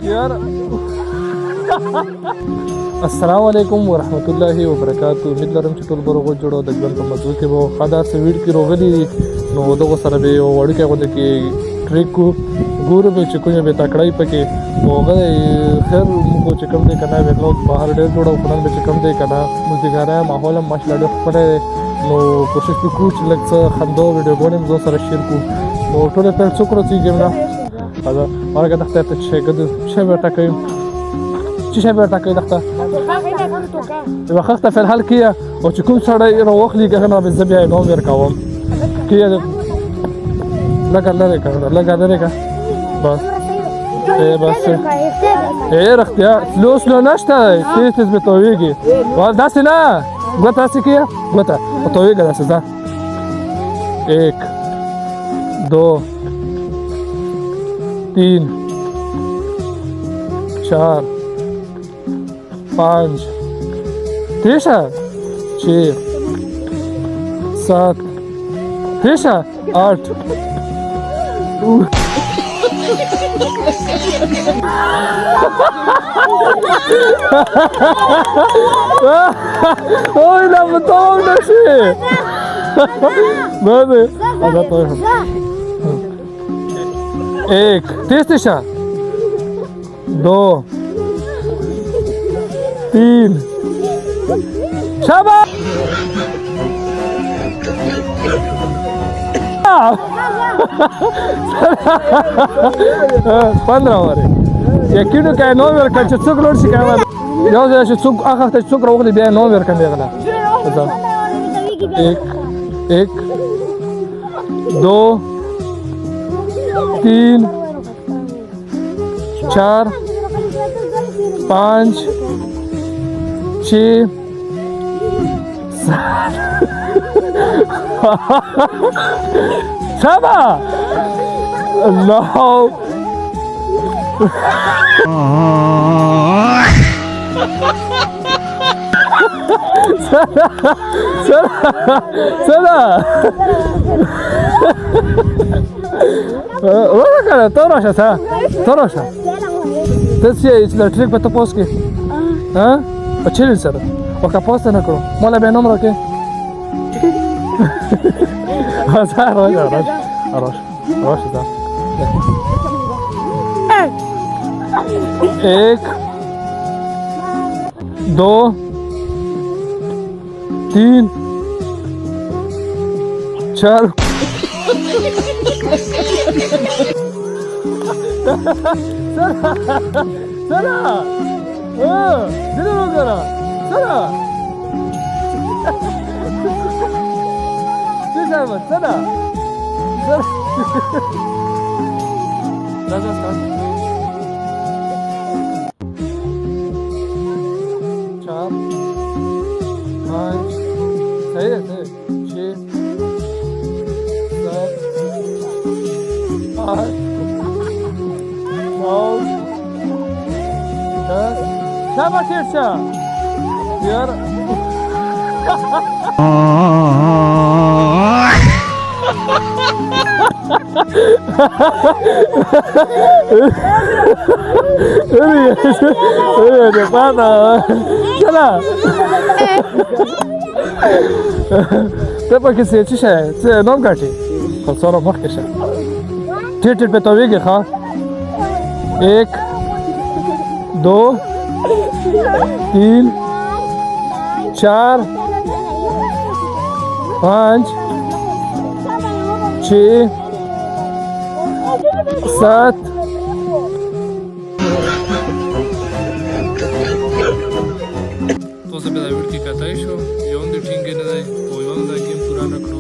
यार السلام علیکم ورحمت الله وبرکاتہ. امید لرم چې ټول به روغ جوړ او د ژوند په مزو کې به ښه داسې ویډ کې روغلي دي. نو دغه سره به یو وړوکی غونډه کې ټریک ګورو به چې کومه به تکړی پکې هغه خیر موږ چې کوم دی که نه ویډیو بهر ډېر جوړ او پلان به چې کوم دی که نه موزیګاره ماحول هم ماشاءالله ډېر ښکلی دی. نو کوشش وکړو چې لږ څه خندا ویډیوګانې هم ځان سره شیر کړو. نو ټول پیل څه کړو چې ګیم نه هذا مرة دخلت تشي قد شيء بتاكل شيء بتاكل دخلت إذا خفت في الهلكية وتكون صار يروح لي كهنا بالزبية ينوم يركوهم كيا لا كذا بس إيه بس إيه رختيا فلوس لو نشتا تيجي بتويجي وده سنا قلت هسكية قلت بتويجي ده سدا एक दो 3 4 5 6 7 9 8 اوه لا بطول شيء ماذا هذا طيب एक 30 2 3 शाबाश 15 ورې یقینو که نو ورکړ چې څوک لوړ شي کوه یو ځای چې څوک هغه ته څوک راوغلي بیا نو ورکړ دیغله एक 2 3 4 5 6 7 الله سلا ولا كذا تراشة سا تراشة تسيا إذا تريك بتبوسكي ها بتشيل سر وكابوس نكرو ماله بينهم ركى هذا راش ده एक 2 3 4 سلا دلو كذا سلا سلا سلا شابه تيرشا يار يا فاطمة سلام تبغى كسي ايش هي نوم قاعد خلصنا مخكشة تيتر بتويجي خا 1 2 3 4 5 6 7 तो सब बेला वीडियो की कथाई शो योन दी टिंगे ने दे कोई वन दा गेम पूरा न करो